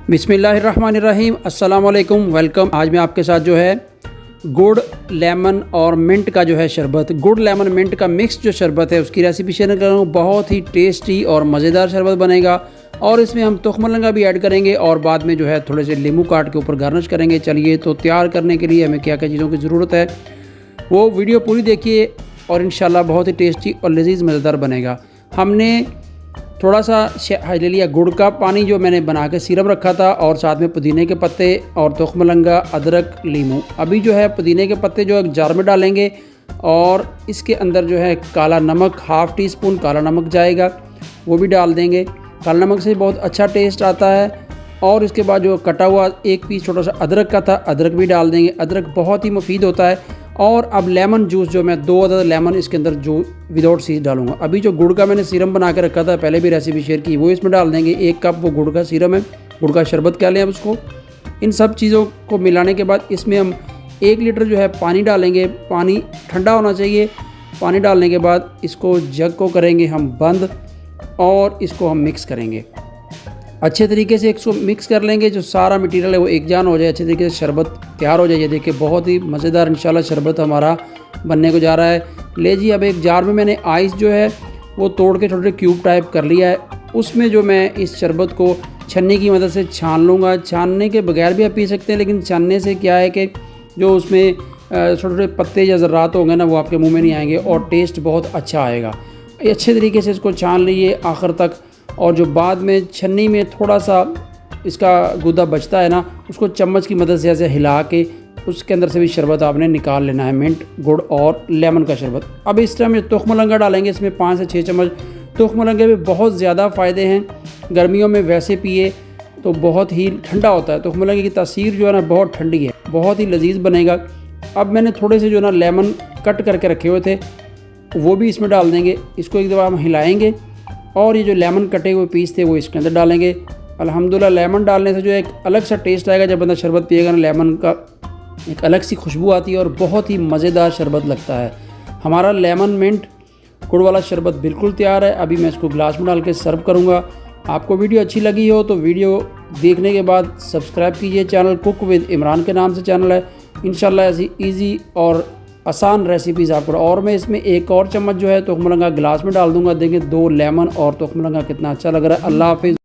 बिस्मिल्लाहिर्रहमानिर्रहीम, अस्सलाम वालेकुम, वेलकम। आज मैं आपके साथ जो है गुड़ लेमन और मिंट का जो है शरबत, गुड़ लेमन मिंट का मिक्स जो शरबत है उसकी रेसिपी शेयर कर रहा हूँ। बहुत ही टेस्टी और मज़ेदार शरबत बनेगा और इसमें हम तुखमलंगा भी ऐड करेंगे और बाद में जो है थोड़े से नींबू काट के ऊपर गार्निश करेंगे। चलिए, तो तैयार करने के लिए हमें क्या क्या चीज़ों की ज़रूरत है वो वीडियो पूरी देखिए और इंशाल्लाह बहुत ही टेस्टी और लजीज मज़ेदार बनेगा। हमने थोड़ा सा ले लिया गुड़ का पानी जो मैंने बना के सिरप रखा था और साथ में पुदीने के पत्ते और तुखमलंगा, अदरक, लीमू। अभी जो है पुदीने के पत्ते जो है जार में डालेंगे और इसके अंदर जो है काला नमक, हाफ़ टी स्पून काला नमक जाएगा, वो भी डाल देंगे। काला नमक से बहुत अच्छा टेस्ट आता है। और इसके बाद जो कटा हुआ एक पीस छोटा सा अदरक का था, अदरक भी डाल देंगे। अदरक बहुत ही मुफीद होता है। और अब लेमन जूस जो मैं 2 अदद लेमन इसके अंदर जो विदाउट सीज डालूंगा। अभी जो गुड़ का मैंने सीरम बना के रखा था, पहले भी रेसिपी शेयर की, वो इसमें डाल देंगे। 1 कप वो गुड़ का सीरम है, गुड़ का शरबत कह लें अब उसको। इन सब चीज़ों को मिलाने के बाद इसमें हम 1 लीटर जो है पानी डालेंगे। पानी ठंडा होना चाहिए। पानी डालने के बाद इसको जग को करेंगे हम बंद और इसको हम मिक्स करेंगे अच्छे तरीके से। इसको मिक्स कर लेंगे, जो सारा मटेरियल है वो एक जान हो जाए, अच्छे तरीके से शरबत तैयार हो जाए। ये देखिए बहुत ही मज़ेदार इंशाल्लाह शरबत हमारा बनने को जा रहा है। ले जी, अब एक जार में मैंने आइस जो है वो तोड़ के छोटे क्यूब टाइप कर लिया है। उसमें जो मैं इस शरबत को छन्नी की मदद से छान लूँगा। छानने के बगैर भी आप पी सकते हैं, लेकिन छानने से क्या है कि जो उसमें छोटे छोटे पत्ते या ज़र्रात होंगे ना, वो आपके मुँह में नहीं आएंगे और टेस्ट बहुत अच्छा आएगा। अच्छे तरीके से इसको छान लीजिए आखिर तक। और जो बाद में छन्नी में थोड़ा सा इसका गुदा बचता है ना, उसको चम्मच की मदद से ऐसे हिला के उसके अंदर से भी शरबत आपने निकाल लेना है। मिंट, गुड़ और लेमन का शरबत। अब इस टाइम तुखमलंगा डालेंगे, इसमें 5 से 6 चम्मच। तुखमलंगे में बहुत ज़्यादा फ़ायदे हैं। गर्मियों में वैसे पिए तो बहुत ही ठंडा होता है। तुखमलंगे की तासीर जो है ना बहुत ठंडी है, बहुत ही लजीज बनेगा। अब मैंने थोड़े से जो ना लेमन कट करके रखे हुए थे वो भी इसमें डाल देंगे। इसको एक दफ़ा हम हिलाएँगे और ये जो लेमन कटे हुए पीस थे वो इसके अंदर डालेंगे। अल्हम्दुलिल्लाह लेमन डालने से जो एक अलग सा टेस्ट आएगा। जब बंदा शरबत पिएगा ना, लेमन का एक अलग सी खुशबू आती है और बहुत ही मज़ेदार शरबत लगता है। हमारा लेमन मिंट गुड़ वाला शरबत बिल्कुल तैयार है। अभी मैं इसको गिलास में डाल के सर्व करूँगा। आपको वीडियो अच्छी लगी हो तो वीडियो देखने के बाद सब्सक्राइब कीजिए। चैनल कुक विद इमरान के नाम से चैनल है। इंशाल्लाह ऐसी ईजी और आसान रेसिपीज़ आपको। और मैं इसमें 1 और चम्मच जो है तुखमलंगा गिलास में डाल दूंगा। देखें 2 लेमन और तुखमलंगा कितना अच्छा लग रहा है। अल्लाह हाफिज़।